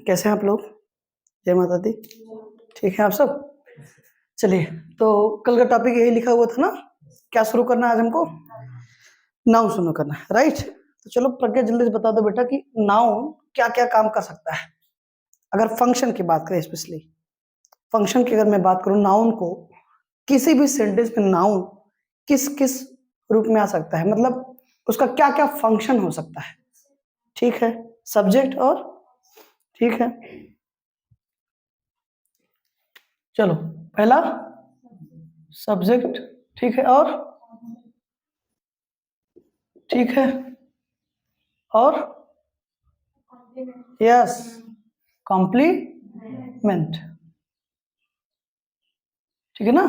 कैसे हैं आप लोग? जय माता दी। ठीक है आप सब? चलिए, तो कल का टॉपिक यही लिखा हुआ था ना, क्या शुरू करना है आज हमको? नाउन शुरू करना है, राइट? तो चलो प्रज्ञा जल्दी से बता दो बेटा कि नाउन क्या क्या काम कर सकता है। अगर फंक्शन की बात करें, स्पेशली फंक्शन की अगर मैं बात करूं, नाउन को किसी भी सेंटेंस में नाउन किस किस रूप में आ सकता है, मतलब उसका क्या क्या फंक्शन हो सकता है। ठीक है, सब्जेक्ट और, ठीक है, चलो पहला सब्जेक्ट, ठीक है, और ठीक है, और यस कॉम्प्लीमेंट, ठीक है ना?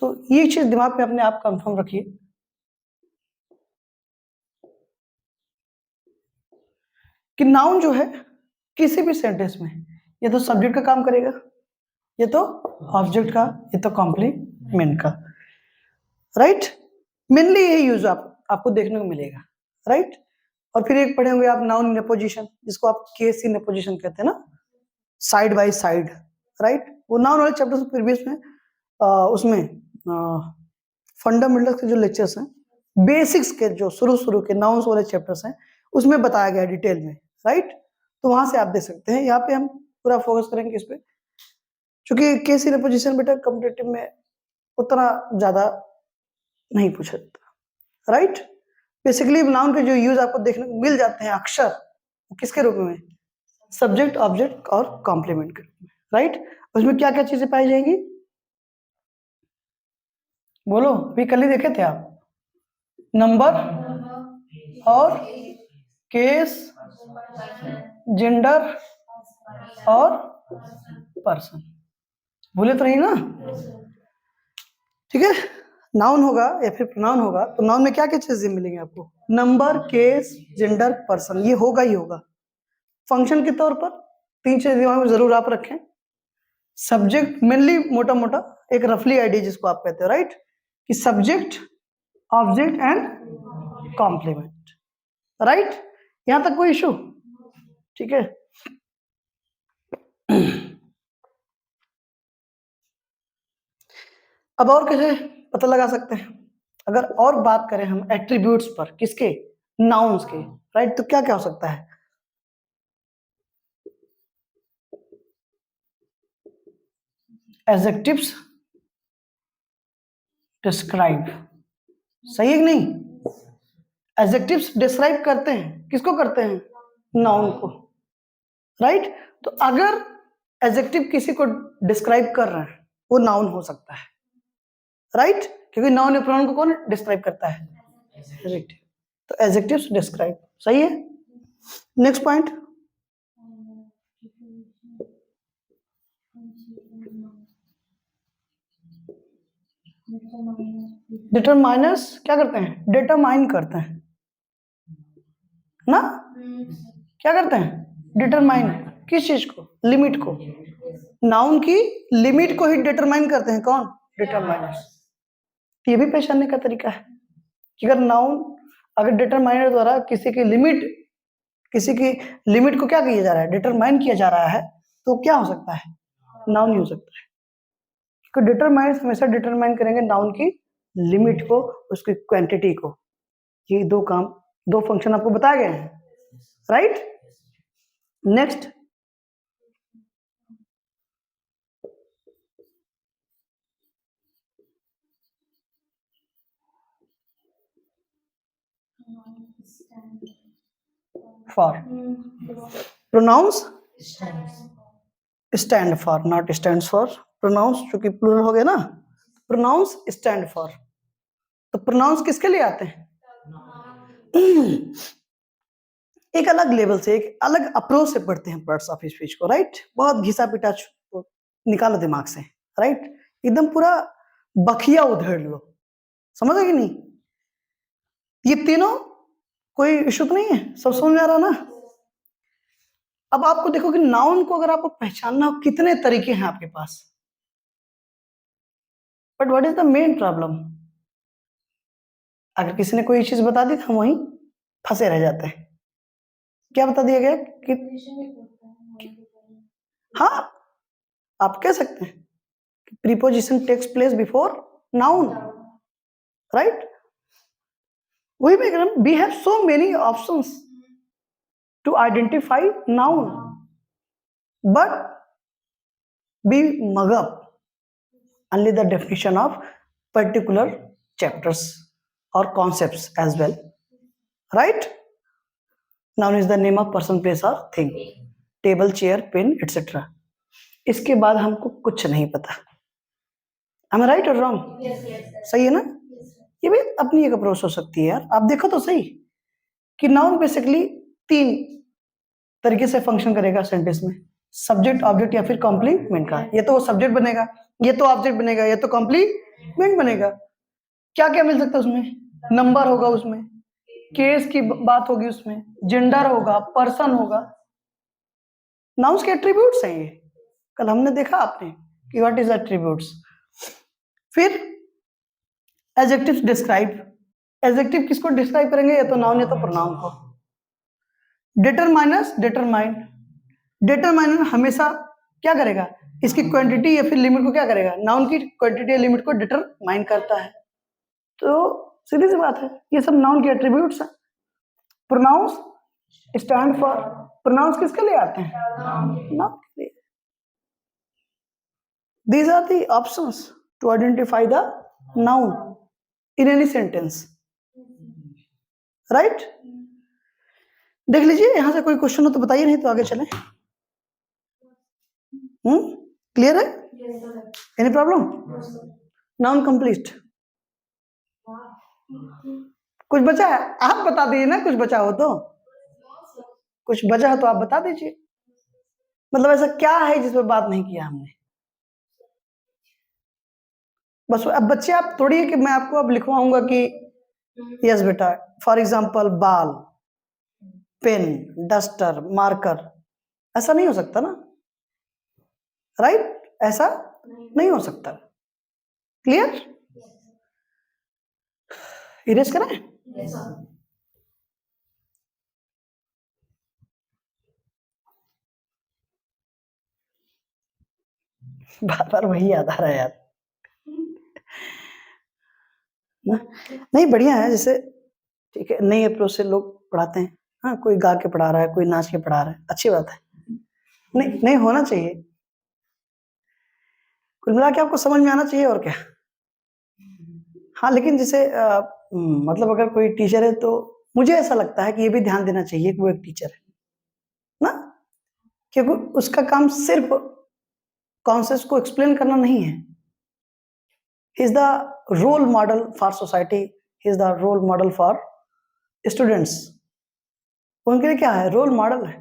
तो ये चीज दिमाग में अपने आप कंफर्म रखिए कि नाउन जो है किसी भी सेंटेंस में ये तो सब्जेक्ट का काम करेगा, ये तो ऑब्जेक्ट का, ये तो कॉम्प्लीमेंट का, राइट? मेनली यही यूज आपको देखने को मिलेगा, राइट? और फिर एक पढ़े होंगे आप नाउन इन पोजीशन, जिसको आप केस इन पोजीशन कहते हैं ना, साइड बाय साइड, राइट? वो नाउन वाले चैप्टर प्रीवियस में उसमें फंडामेंटल्स के जो लेक्चर्स हैं, बेसिक्स के जो शुरू के नाउन्स वाले चैप्टर्स हैं, उसमें बताया गया डिटेल में, राइट? तो वहां से आप देख सकते हैं। यहाँ पे हम पूरा फोकस करेंगे इस पे, क्योंकि केस इन पोजीशन बेटा कॉम्पिटिटिव में उतना ज्यादा नहीं पूछा जाता, राइट? बेसिकली नाउन के जो यूज आपको देखने को मिल जाते हैं अक्सर, किसके रूप में? सब्जेक्ट, ऑब्जेक्ट और कॉम्प्लीमेंट के रूप में, राइट? उसमें क्या क्या चीजें पाई जाएंगी? बोलो, भी कल ही देखे थे आप। नंबर और केस, जेंडर और पर्सन, भूले तो नहीं ना? ठीक है, नाउन होगा या फिर प्रोनाउन होगा, तो नाउन में क्या क्या चीजें मिलेंगी आपको? नंबर, केस, जेंडर, पर्सन, ये होगा ही होगा। फंक्शन के तौर पर तीन चीजें दिमाग में जरूर आप रखें। सब्जेक्ट मेनली मोटा मोटा एक रफली आइडिया जिसको आप कहते हो, राइट? कि subject, object and complement, right? यहां तक कोई इशू? ठीक है। अब और कैसे पता लगा सकते हैं? अगर और बात करें हम एट्रीब्यूट्स पर, किसके? नाउन्स के, राइट? तो क्या क्या हो सकता है? एडजेक्टिव्स डिस्क्राइब, सही है कि नहीं? एडजेक्टिव्स डिस्क्राइब करते हैं, किसको करते हैं? नाउन को, राइट? तो अगर एडजेक्टिव किसी को डिस्क्राइब कर रहे हैं, वो नाउन हो सकता है, राइट? क्योंकि नाउन या प्रोनाउन को कौन डिस्क्राइब करता है? एडजेक्टिव। तो एडजेक्टिव्स डिस्क्राइब, सही है। नेक्स्ट पॉइंट, डिटरमाइनर्स क्या करते हैं? डिटरमाइन करते हैं ना? क्या करते हैं? डिटरमाइन किस चीज को? लिमिट को। नाउन की लिमिट को ही डिटरमाइन करते हैं, कौन? डिटरमाइनर्स। ये भी पहचानने का तरीका है कि अगर नाउन, अगर डिटरमाइनर द्वारा किसी की लिमिट को क्या किया जा रहा है? डिटरमाइन किया जा रहा है, तो क्या हो सकता है? नाउन ही हो सकता है। क्योंकि डिटरमाइनर्स हमेशा डिटरमाइन करेंगे नाउन की लिमिट को, उसकी क्वांटिटी को। ये दो काम, दो फंक्शन आपको बताए गए हैं, right? Next, for, pronouns stand for, not stand for. Pronouns चूंकि प्लूरल हो गया ना, प्रोनाउंस स्टैंड फॉर। तो प्रोनाउंस किसके लिए आते हैं? एक अलग लेवल से, एक अलग अप्रोच से पढ़ते हैं पार्ट्स ऑफ स्पीच को, राइट? बहुत घिसा पिटा निकालो दिमाग से, राइट? एकदम पूरा बखिया उधेड़ लो, समझ कि नहीं? ये तीनों कोई इशू तो नहीं है, सब समझ में आ रहा ना? अब आपको देखो कि नाउन को अगर आपको पहचानना हो, कितने तरीके हैं आपके पास, but what is the main problem? अगर किसी ने कोई चीज बता दी तो हम वहीं फंसे रह जाते हैं। क्या बता दिया गया कि हाँ, आप कह सकते हैं preposition takes place before noun, right? वही मैं कह रहा हूं, we have so many options to identify noun, but we mug up only the definition of particular chapters or concepts as well, right? Noun is the name of person, place or thing, table, chair, pen, etc. इसके बाद हमको कुछ नहीं पता। Am I right or wrong? सही है ना? ये भी अपनी एक अप्रोच हो सकती है यार। आप देखो तो सही कि नाउन बेसिकली 3 तरीके से फंक्शन करेगा सेंटेंस में, सब्जेक्ट, ऑब्जेक्ट या फिर कॉम्प्लीमेंट का। ये तो वो सब्जेक्ट बनेगा, ये तो ऑब्जेक्ट बनेगा, ये तो कॉम्प्लीमेंट बनेगा। क्या क्या मिल सकता है उसमें? नंबर होगा उसमें, केस की बात होगी उसमें, जेंडर होगा, पर्सन होगा। नाउन्स के एट्रीब्यूट्स हैं ये, कल हमने देखा आपने कि व्हाट इज एट्रीब्यूट्स। फिर एडजेक्टिव्स डिस्क्राइब, एडजेक्टिव किसको डिस्क्राइब करेंगे? या तो नाउन या तो प्रोनाउन को। डिटरमाइनर्स, डिटरमाइन, डिटरमाइनर हमेशा क्या करेगा? इसकी क्वांटिटी या फिर लिमिट को क्या करेगा? नाउन की क्वांटिटी या लिमिट को डिटरमाइन करता है। तो सीधी सी बात है, ये सब नाउन के एट्रीब्यूट्स हैं। प्रोनाउंस स्टैंड फॉर, प्रोनाउंस किसके लिए आते हैं? नाउन के लिए। These are the options to identify the noun in any sentence, right? देख लीजिए, यहां से कोई क्वेश्चन हो तो बताइए, नहीं तो आगे चलें। क्लियर है? Any problem? Noun complete. कुछ बचा है? आप बता दीजिए ना, कुछ बचा हो तो। कुछ बचा हो तो आप बता दीजिए। मतलब ऐसा क्या है जिस पर बात नहीं किया हमने? बस अब बच्चे, आप थोड़ी है कि मैं आपको अब लिखवाऊंगा कि यस बेटा, फॉर एग्जाम्पल बाल, पेन, डस्टर, मार्कर, ऐसा नहीं हो सकता ना, राइट? ऐसा नहीं हो सकता। क्लियर? इरेज करें? बार बार वही याद आ रहा है यार। नहीं, बढ़िया है, जैसे ठीक है, नई अप्रोच से लोग पढ़ाते हैं। हाँ, कोई गा के पढ़ा रहा है, कोई नाच के पढ़ा रहा है, अच्छी बात है। नहीं नहीं, होना चाहिए, कुल मिला के आपको समझ में आना चाहिए, और क्या। हाँ, लेकिन जैसे मतलब अगर कोई टीचर है तो मुझे ऐसा लगता है कि ये भी ध्यान देना चाहिए कि वो एक टीचर है ना, क्योंकि उसका काम सिर्फ कॉन्सेप्ट को एक्सप्लेन करना नहीं है। He is the role model for society, he is the role model for students. उनके लिए क्या है? रोल मॉडल है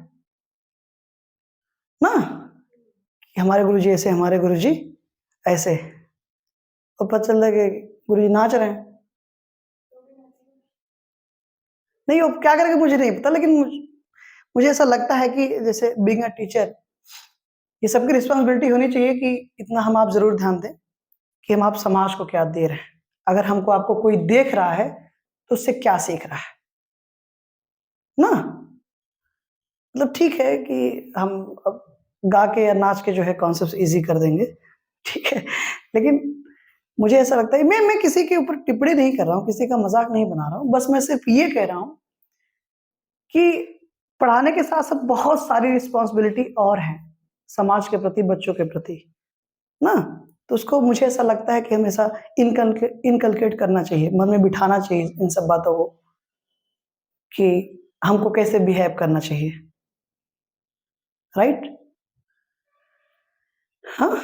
ना, कि हमारे गुरुजी ऐसे, हमारे गुरुजी ऐसे, और पता चल रहा है कि गुरुजी नाच रहे हैं। नहीं, वो क्या करेंगे मुझे नहीं पता, लेकिन मुझे ऐसा लगता है कि जैसे बीइंग अ टीचर, ये सबकी रिस्पॉन्सिबिलिटी होनी चाहिए कि इतना हम आप जरूर ध्यान दें कि हम आप समाज को क्या दे रहे हैं। अगर हमको आपको कोई देख रहा है तो उससे क्या सीख रहा है ना। मतलब ठीक है कि हम अब गा के या नाच के जो है कॉन्सेप्ट इजी कर देंगे, ठीक है, लेकिन मुझे ऐसा लगता है, मैं किसी के ऊपर टिप्पणी नहीं कर रहा हूँ, किसी का मजाक नहीं बना रहा हूँ, बस मैं सिर्फ ये कह रहा हूँ कि पढ़ाने के साथ साथ बहुत सारी रिस्पॉन्सिबिलिटी और है समाज के प्रति, बच्चों के प्रति ना। तो उसको मुझे ऐसा लगता है कि हमेशा इनकलकेट करना चाहिए, मन में बिठाना चाहिए इन सब बातों को कि हमको कैसे बिहेव करना चाहिए, राइट? हाँ,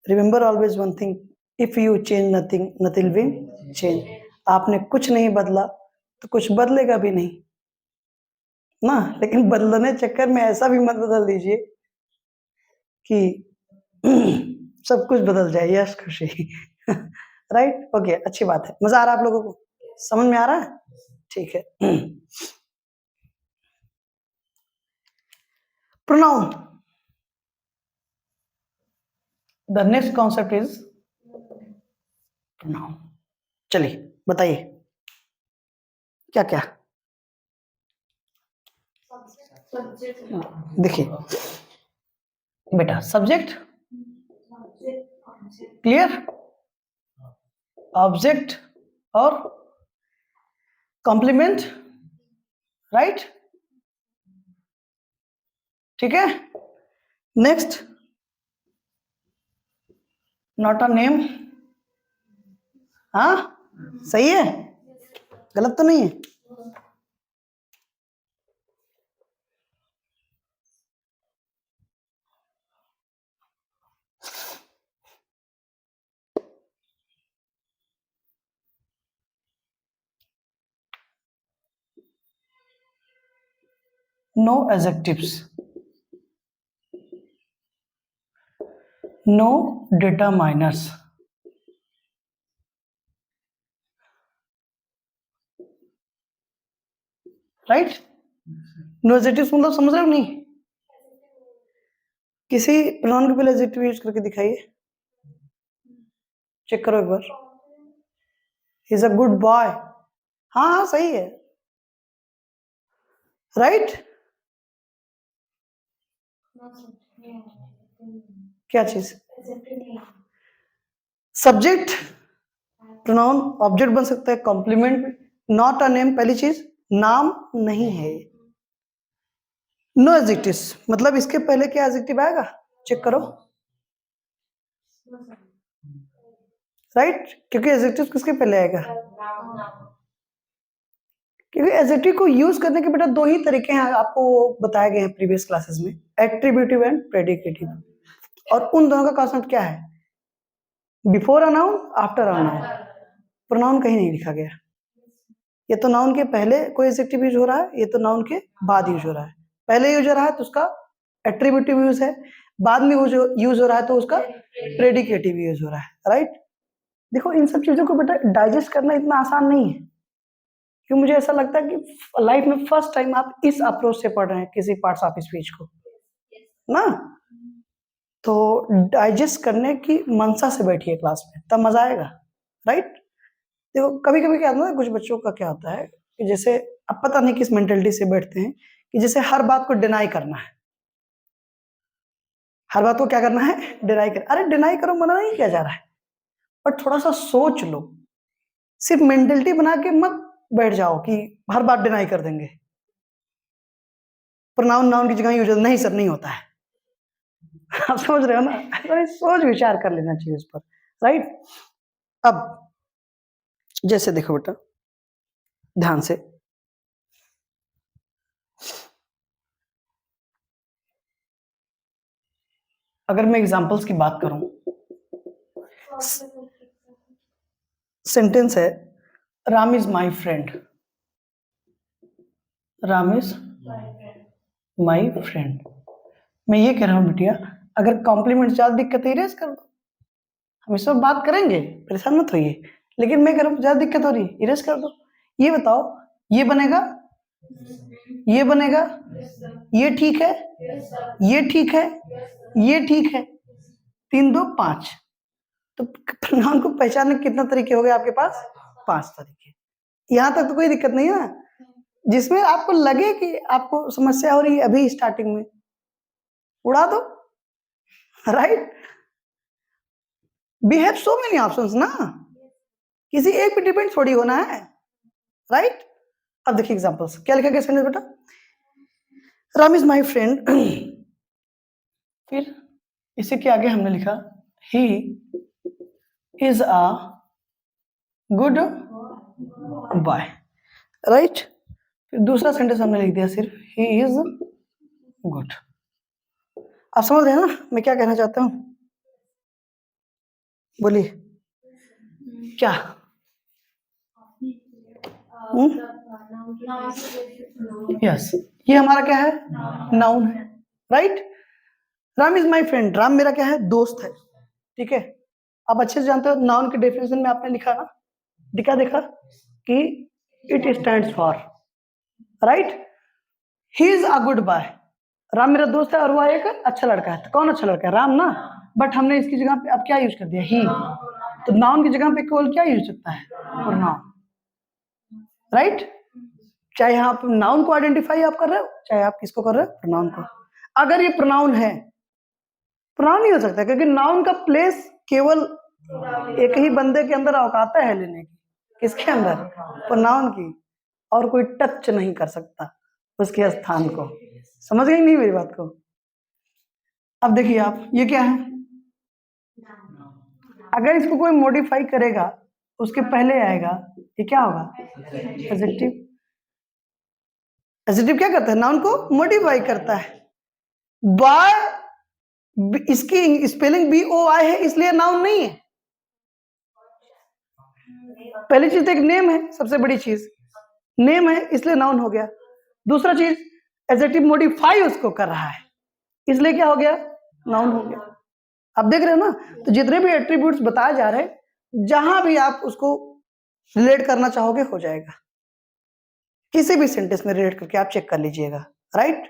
remember always one thing, if you change nothing, nothing will change. आपने कुछ नहीं बदला तो कुछ बदलेगा भी नहीं ना, लेकिन बदलने चक्कर में ऐसा भी मत बदल दीजिए कि सब कुछ बदल जाए। यश खुशी राइट? ओके, अच्छी बात है। मजा आ रहा है आप लोगों को? समझ में आ रहा है? ठीक है। Pronoun, the next concept is pronoun. चलिए बताइए क्या क्या। देखिए, बेटा सब्जेक्ट क्लियर, ऑब्जेक्ट और कॉम्प्लीमेंट, राइट, ठीक है। नेक्स्ट, नॉट अ नेम, हाँ सही है, गलत तो नहीं है। No adjectives, no determiners, right. No adjectives मतलब समझ रहे हो नहीं? किसी प्रोनाउन के पहले एडजेक्टिव यूज करके दिखाइए, चेक करो एक बार। He is a good boy, हाँ हाँ सही है, राइट। क्या चीज? सब्जेक्ट, प्रोनाउन, ऑब्जेक्ट बन सकता है, कॉम्प्लीमेंट, नॉट अ नेम, पहली चीज नाम नहीं है। नो एडजेक्टिव्स मतलब इसके पहले क्या एडजेक्टिव आएगा, चेक करो, राइट, क्योंकि एडजेक्टिव किसके पहले आएगा? क्योंकि एडजेक्टिव को यूज करने के बेटा दो ही तरीके हैं, आपको बताए गए हैं प्रीवियस क्लासेस में, एट्रीब्यूटिव एंड प्रेडिकेटिव। और उन दोनों का कॉन्सेप्ट क्या है? Before a noun, after a noun. Pronoun कहीं नहीं लिखा गया, ये तो नाउन के पहले कोई एडजेक्टिव यूज हो रहा है, ये तो नाउन के बाद यूज हो रहा है। पहले यूज हो रहा है तो उसका एट्रीब्यूटिव यूज है, बाद में यूज हो रहा है तो उसका प्रेडिकेटिव यूज हो रहा है, राइट। देखो इन सब चीजों को बेटा डाइजेस्ट करना इतना आसान नहीं है, कि मुझे ऐसा लगता है कि लाइफ में फर्स्ट टाइम आप इस अप्रोच से पढ़ रहे हैं किसी पार्ट्स ऑफ स्पीच को ना, तो डाइजेस्ट करने की मनसा से बैठिए क्लास में, तब मजा आएगा, राइट। देखो कभी कभी क्या होता है, कुछ बच्चों का क्या होता है कि जैसे अब पता नहीं किस मेंटेलिटी से बैठते हैं कि जैसे हर बात को डिनाई करना है, हर बात को क्या करना है, डिनाई कर। अरे डिनाई करो, मना नहीं किया जा रहा है, पर थोड़ा सा सोच लो, सिर्फ मेंटेलिटी बना के मत बैठ जाओ कि हर बात डिनाई कर देंगे। प्रोनाउन नाउन की जगह यूज नहीं सर, नहीं होता है। आप समझ रहे हो ना, तो सोच विचार कर लेना चाहिए उस पर, राइट। अब जैसे देखो बेटा ध्यान से, अगर मैं एग्जांपल्स की बात करूं, सेंटेंस है Ram is my friend, Ram is my friend. मैं ये कह रहा हूं बिटिया, अगर कॉम्प्लीमेंट ज्यादा दिक्कत है इरेज कर दो, हम इस पर बात करेंगे, परेशान मत होइए, लेकिन मैं कह रहा हूं ज्यादा दिक्कत हो रही है, इरेज कर दो। ये बताओ, ये बनेगा, ये बनेगा, ये ठीक है, ये ठीक है, ये ठीक है, 3 2 5। तो प्रोनाउन को पहचानने के कितना तरीके हो गए आपके पास? 5 तरीके। यहां तक तो कोई दिक्कत नहीं है ना, जिसमें आपको लगे कि आपको समस्या हो रही है अभी स्टार्टिंग में, उड़ा दो, right. We have so many options ना, किसी एक पे डिपेंड थोड़ी होना है, राइट। अब देखिए एग्जांपल्स, क्या लिखा गया सेंटेंस बेटा, राम इज माई फ्रेंड, फिर इसी के आगे हमने लिखा ही is a good boy, right. फिर दूसरा सेंटेंस हमने लिख दिया सिर्फ ही इज गुड। आप समझ रहे हैं ना मैं क्या कहना चाहता हूं? बोलिए क्या? यस, ये हमारा क्या है, नाउन है, right. Ram is my friend, Ram मेरा क्या है, दोस्त है, ठीक है। आप अच्छे से जानते हो नाउन के डेफिनेशन में आपने लिखा ना, देखा कि it stands for, right. He is a good boy, Ram मेरा दोस्त है और वह एक अच्छा लड़का है। तो कौन अच्छा लड़का है? राम ना, बट हमने इसकी जगह पे अब क्या यूज कर दिया, ही। तो नाउन की जगह पे केवल क्या यूज सकता है, प्रोनाउन, राइट। चाहे आप नाउन को आइडेंटिफाई आप कर रहे हो, चाहे आप किसको कर रहे हो, प्रोनाउन को। अगर ये प्रोनाउन है प्रोनाउन नहीं हो सकता, क्योंकि नाउन का प्लेस केवल एक ही बंदे के अंदर औकात है लेने की। किसके अंदर? प्रोनाउन की। और कोई टच नहीं कर सकता उसके स्थान को। समझ गई नहीं मेरी बात को? अब देखिए आप, ये क्या है? अगर इसको कोई मॉडिफाई करेगा उसके पहले आएगा, ये क्या होगा? एडजेक्टिव। एडजेक्टिव क्या करता है? नाउन को मॉडिफाई करता है। बाय, इसकी स्पेलिंग BOY है, इसलिए नाउन नहीं है। पहली चीज तो एक नेम है, सबसे बड़ी चीज नेम है, इसलिए नाउन हो गया। दूसरा चीज, एडजेक्टिव मॉडिफाई उसको कर रहा है, इसलिए क्या हो गया? नाउन हो गया। आप देख रहे हो ना? तो जितने भी एट्रीब्यूट्स बताए जा रहे हैं, जहां भी आप उसको रिलेट करना चाहोगे हो जाएगा। किसी भी सेंटेंस में रिलेट करके आप चेक कर लीजिएगा। राइट?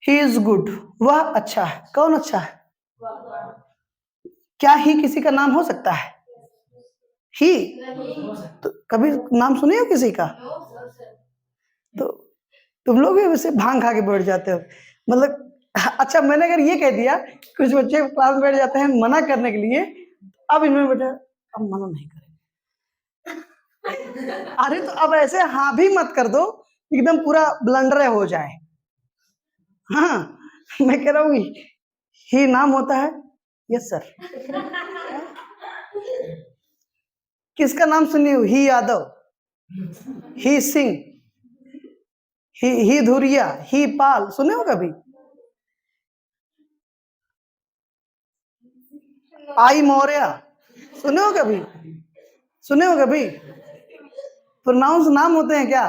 ही इज गुड, वह अच्छा है। कौन अच्छा है? क्या ही किसी का नाम हो सकता है? ही तो कभी नाम सुने हो किसी का? तो तुम लोग भी वैसे भांग खा के बैठ जाते हो, मतलब। अच्छा, मैंने अगर ये कह दिया, कुछ बच्चे क्लास में बैठ जाते हैं मना करने के लिए, अब इनमें बेटा अब मना नहीं करेंगे। अरे तो अब ऐसे हाँ भी मत कर दो, एकदम पूरा ब्लंडर हो जाए। हाँ, मैं कह रहा हूँ ही नाम होता है। Yes sir. किसका नाम सुनी हो? ही यादव, ही सिंह, ही धुरिया, ही पाल, सुने हो कभी? आई मौर्य, सुने हो कभी? सुने हो कभी? प्रोनाउंस नाम होते हैं क्या?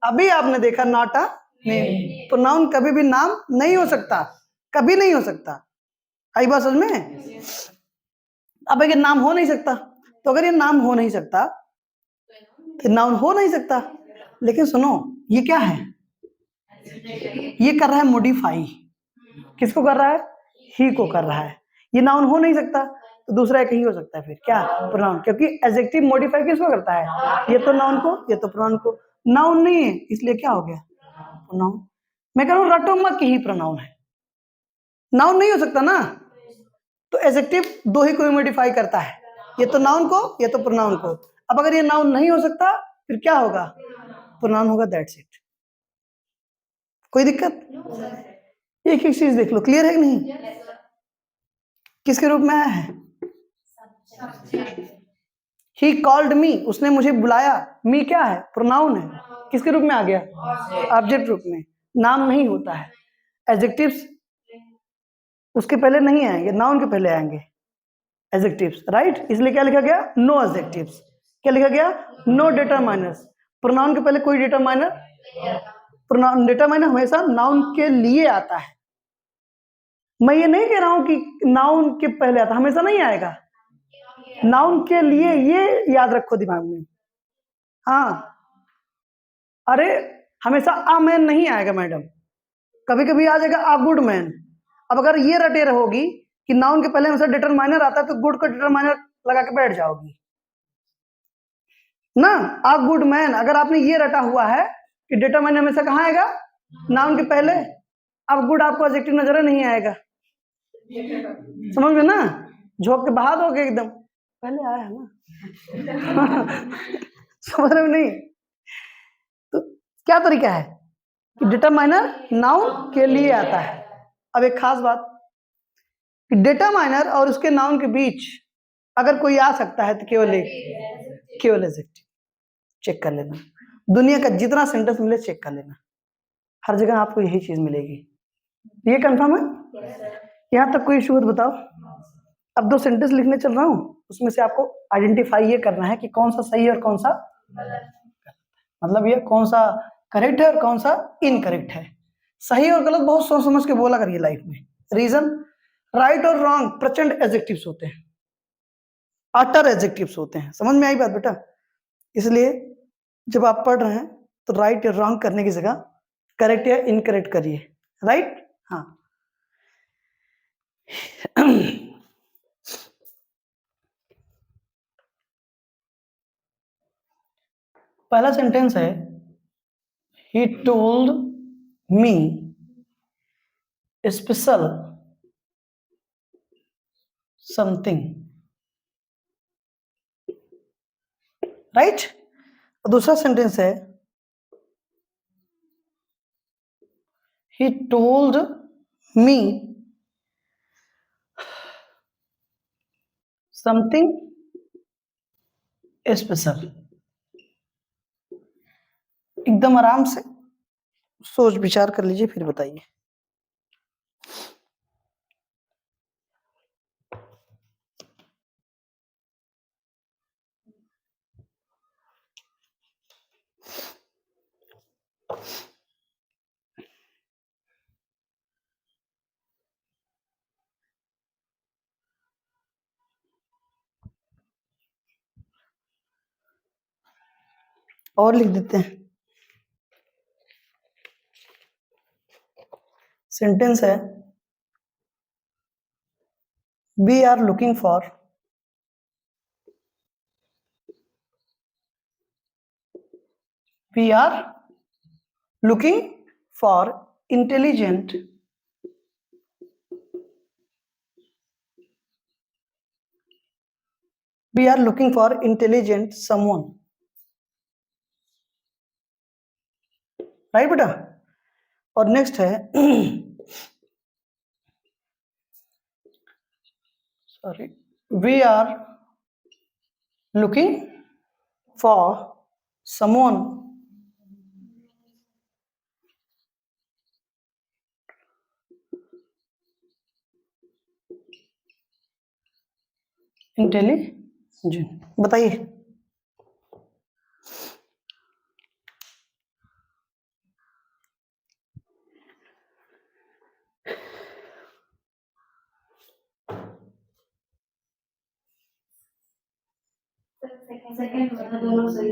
अभी आपने देखा नॉट अ नेम। प्रोनाउन कभी भी नाम नहीं हो सकता, कभी नहीं हो सकता। आई बात समझ में? अब अगर नाम हो नहीं सकता, तो अगर ये नाम हो नहीं सकता तो नाउन हो नहीं सकता। लेकिन सुनो, ये क्या है? ये कर रहा है मॉडिफाई। किसको कर रहा है? ही को कर रहा है। ये नाउन हो नहीं सकता, तो दूसरा एक ही हो सकता है फिर क्या? प्रोनाउन, क्योंकि एडजेक्टिव मॉडिफाई किसको करता है? ये तो नाउन को, ये तो प्रोनाउन को। नाउन नहीं है, इसलिए क्या हो गया? प्रोनाउन। मैं कह रहा हूं रटो मत कि ही प्रोनाउन है, नाउन नहीं हो सकता ना। तो एडजेक्टिव दो ही को मॉडिफाई करता है, ये तो नाउन को, ये तो प्रोनाउन को। अब अगर ये नाउन नहीं हो सकता, फिर क्या होगा? प्रोनाउन होगा। That's it. कोई दिक्कत? एक एक चीज देख लो, क्लियर है कि नहीं? किसके रूप में आया है? ही कॉल्ड मी, उसने मुझे बुलाया। मी क्या है? प्रोनाउन है। किसके रूप में आ गया? ऑब्जेक्ट रूप में। नाम नहीं होता है। एडजेक्टिव्स उसके पहले नहीं आएंगे, नाउन के पहले आएंगे एडजेक्टिव्स। राइट? इसलिए क्या लिखा गया? No adjectives. क्या लिखा गया? No determiners. प्रोनाउन के पहले कोई डिटरमाइनर, प्रोनाउन डिटरमाइनर हमेशा नाउन के लिए आता है। मैं ये नहीं कह रहा हूं कि नाउन के पहले आता, हमेशा नहीं आएगा। नाउन के लिए, ये याद रखो दिमाग में। हाँ, अरे हमेशा अ मैन नहीं आएगा मैडम, कभी कभी आ जाएगा अ गुड मैन। अब अगर ये रटे रहोगी कि नाउन के पहले हमेशा डिटरमाइनर आता है, तो गुड को डिटरमाइनर लगा के बैठ जाओगी ना। अ गुड मैन, अगर आपने ये रटा हुआ है कि डिटरमाइनर हमेशा कहाँ आएगा? नाउन के पहले। अब गुड आपको एडजेक्टिव नजर नहीं आएगा। समझ में ना? झोंक के बहा दोगे एकदम, पहले आया है ना। समझ रहे हो नहीं? तो क्या तरीका है कि डिटरमाइनर नाउन के लिए आता है। अब एक खास बात कि डिटरमाइनर और उसके नाउन के बीच अगर कोई आ सकता है तो केवल एडजेक्टिव। चेक कर लेना, दुनिया का जितना सेंटेंस मिले चेक कर लेना, हर जगह आपको यही चीज मिलेगी। ये कंफर्म है? यहाँ तक कोई इशू है तो बताओ। अब दो सेंटेंस लिखने चल रहा हूँ, उसमें से आपको आइडेंटिफाई ये करना है कि कौन सा सही है और कौन सा, मतलब ये कौन सा करेक्ट है और कौन सा इनकरेक्ट है। सही और गलत बहुत सोच समझ के बोला करिए लाइफ में। रीजन, राइट और रॉन्ग प्रचंड एडजेक्टिव्स होते हैं, अटर एडजेक्टिव्स होते हैं। समझ में आई बात बेटा? इसलिए जब आप पढ़ रहे हैं तो राइट या रॉन्ग करने की जगह करेक्ट या इनकरेक्ट करिए। राइट? हाँ। पहला सेंटेंस है, he told me special something, right. दूसरा सेंटेंस है he told me something special. एकदम आराम से सोच विचार कर लीजिए, फिर बताइए। और लिख देते हैं। सेंटेंस है we are looking for intelligent someone, right बेटा। और नेक्स्ट है sorry, we are looking for someone intelligent. बताइए। सेकंड दोनों सही।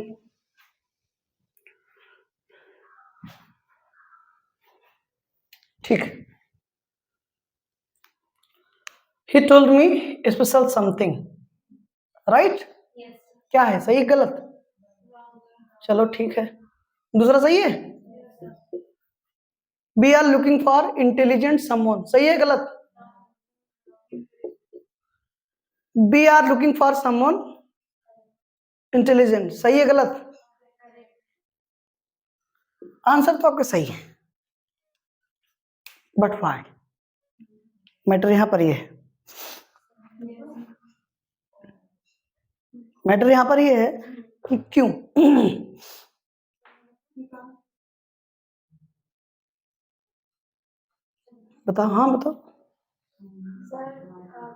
ठीक। He told me special something, right. क्या है, सही गलत? चलो ठीक है, दूसरा सही है। We are looking for intelligent someone, सही है गलत? We are looking for someone intelligent, सही है गलत? आंसर तो आपका सही है, बट व्हाई? मैटर यहां पर ये है, मैटर यहां पर ये है कि क्यों। बताओ, हाँ बताओ। सर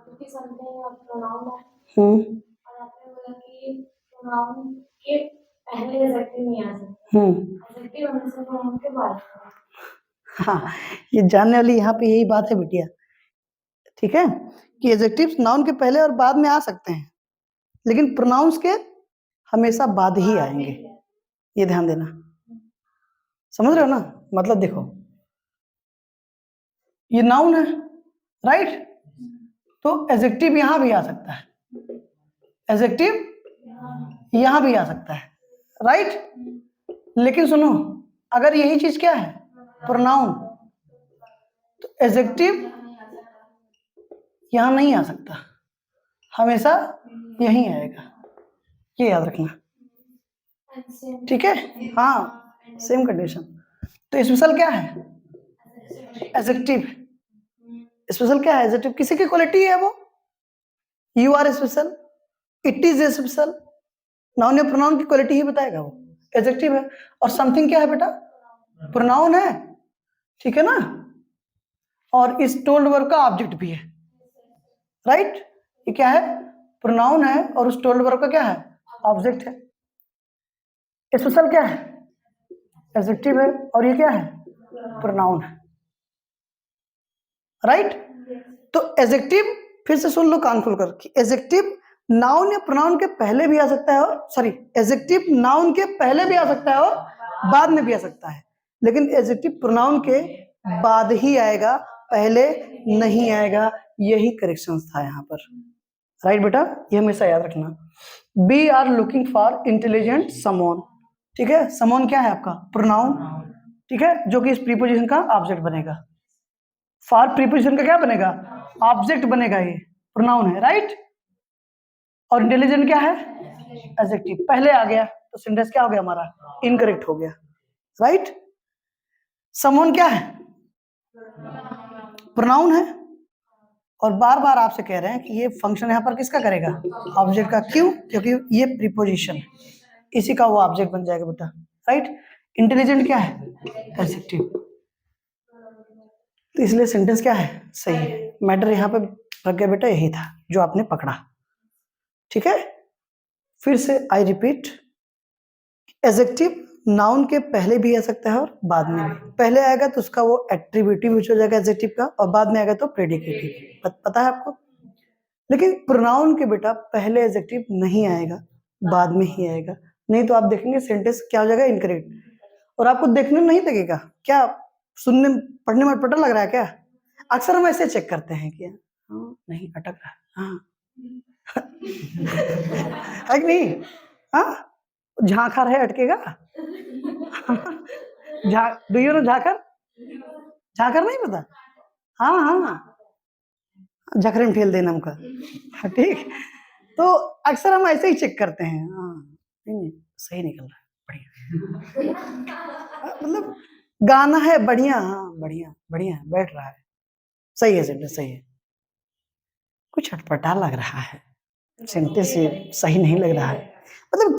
क्योंकि समथिंग प्रोनाउन है और आपने बोला कि प्रोनाउन के पहले एडजेक्टिव नहीं आ सकते, एडजेक्टिव होने से प्रोनाउन के बाद। हाँ, ये जानने वाली यहाँ पे यही बात है बिटिया, ठीक है, कि एडजेक्टिव्स नाउन के पहले और बाद में आ सकते हैं, लेकिन प्रोनाउंस के हमेशा बाद ही आएंगे, ये ध्यान देना। समझ रहे हो ना? मतलब देखो, ये नाउन है, राइट, तो एडजेक्टिव यहां भी आ सकता है, एडजेक्टिव यहां भी आ सकता है, राइट। लेकिन सुनो, अगर यही चीज क्या है, प्रोनाउन, तो एडजेक्टिव यहां नहीं आ सकता, हमेशा यहीं आएगा, ये याद रखना, ठीक है। हाँ, सेम कंडीशन। तो स्पेशल क्या है? एडजेक्टिव। स्पेशल क्या है? एडजेक्टिव किसी की क्वालिटी है वो, you are special, it is special, noun या प्रोनाउन की क्वालिटी ही बताएगा वो, एडजेक्टिव है। और समथिंग क्या है बेटा? प्रोनाउन है, ठीक है ना। और इस टोल्ड वर्ब का ऑब्जेक्ट भी है, राइट। ये क्या है? प्रोनाउन है, और उस टोल्ड वर्ब का क्या है? ऑब्जेक्ट है। स्पेशल क्या है? एडजेक्टिव है, और ये क्या है? प्रोनाउन है, राइट। तो एडजेक्टिव, फिर से सुन लो कान खोलकर, कि एडजेक्टिव नाउन या प्रोनाउन के पहले भी आ सकता है, और सॉरी, एडजेक्टिव नाउन के पहले भी आ सकता है और बाद में भी आ सकता है, लेकिन एडजेक्टिव प्रोनाउन के बाद ही आएगा, पहले नहीं आएगा। यही करेक्शन था यहाँ पर, राइट बेटा, ये हमेशा याद रखना। We are looking for intelligent someone, ठीक है। समवन क्या है आपका? प्रोनाउन, ठीक है, जो कि इस प्रीपोजिशन का ऑब्जेक्ट बनेगा। फॉर प्रीपोजिशन का क्या बनेगा? ऑब्जेक्ट बनेगा ये प्रोनाउन है, राइट। और इंटेलिजेंट क्या है, एडजेक्टिव। पहले आ गया तो सेंटेंस क्या हो गया हमारा, इनकरेक्ट हो गया, राइट। समवन क्या है, प्रोनाउन है। और बार बार आपसे कह रहे हैं कि ये फंक्शन यहाँ पर किसका करेगा, ऑब्जेक्ट का। क्यों, क्योंकि ये प्रीपोजिशन है, इसी का वो ऑब्जेक्ट बन जाएगा बेटा, राइट। इंटेलिजेंट क्या है, एडजेक्टिव। तो इसलिए सेंटेंस क्या है, सही है। मैटर यहाँ पे रख गया बेटा, यही था जो आपने पकड़ा, ठीक है। फिर से आई रिपीट, एडजेक्टिव नाउन के पहले भी आ सकता है और बाद में भी। पहले आएगा तो उसका वो एट्रीब्यूटिव हो जाएगा एडजेक्टिव का, और बाद में आएगा तो प्रेडिकेटिव। पता है आपको। लेकिन प्रोनाउन के बेटा पहले एडजेक्टिव नहीं आएगा, बाद में ही आएगा। नहीं तो आप देखेंगे सेंटेंस क्या हो जाएगा, इनकरेक्ट। और आपको देखने में नहीं लगेगा क्या, सुनने पढ़ने में पता लग रहा है क्या। अक्सर हम ऐसे चेक करते हैं कि हाँ नहीं अटक रहा, हाँ है कि नहीं, हाँ झांखर है अटकेगा। डू यू नो झाकर, झाकर नहीं पता, हाँ हाँ झकरे में ठेल देना हमका, ठीक। तो अक्सर हम ऐसे ही चेक करते हैं, हाँ नहीं सही निकल रहा है, बढ़िया। मतलब गाना है बढ़िया, हाँ बढ़िया बढ़िया बैठ रहा है, सही है सेंटेंस, सही है। कुछ अटपटा लग रहा है सेंटेंस, सही नहीं लग रहा है। मतलब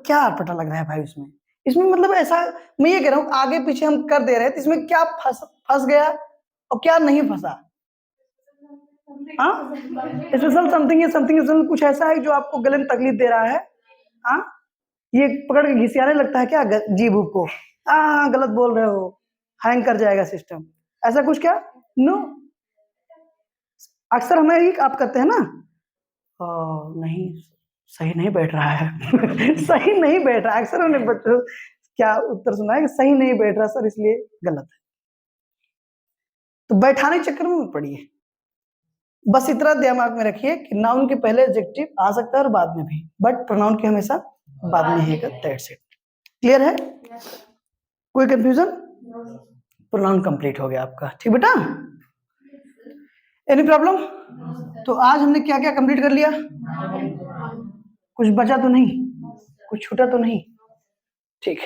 क्या अटपटा लग रहा है भाई उसमें। इसमें मतलब ऐसा, मैं ये कह रहा हूँ आगे पीछे हम कर दे रहे हैं, तो इसमें क्या फंस गया और क्या नहीं फंसा। हाँ स्पेशल समथिंग या समथिंग कुछ ऐसा है जो आपको गले में तकलीफ दे रहा है। हाँ ये पकड़ के घिसियाने लगता है क्या जीभ को, गलत बोल रहे हो, हैंग कर जाएगा सिस्टम, ऐसा कुछ क्या, नो। अक्सर हमें ही आप करते हैं ना, नहीं सही नहीं बैठ रहा है। सही नहीं बैठ रहा है, अक्सर हमने बच्चों क्या उत्तर सुना है कि सही नहीं बैठ रहा सर, इसलिए गलत है। तो बैठाने के चक्कर में मत पड़िए, बस इतना दिमाग में रखिए कि नाउन के पहले एडजेक्टिव आ सकता है और बाद में भी, बट प्रोनाउन के हमेशा बाद में ही, दैट्स इट। क्लियर है, कोई कंफ्यूजन। प्रोनाउन कंप्लीट हो गया आपका, ठीक बेटा। Any problem. तो आज हमने क्या क्या कंप्लीट कर लिया, कुछ बचा तो नहीं, कुछ छूटा तो नहीं, ठीक।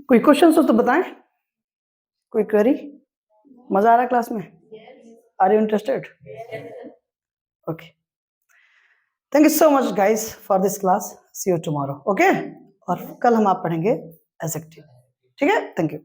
कोई क्वेश्चन हो तो बताएं, कोई क्वेरी। मजा आ रहा है क्लास में, are you interested, okay. Thank you so much guys for this class, see you tomorrow, okay. और कल हम आप पढ़ेंगे एडजेक्टिव, ठीक है। Thank you.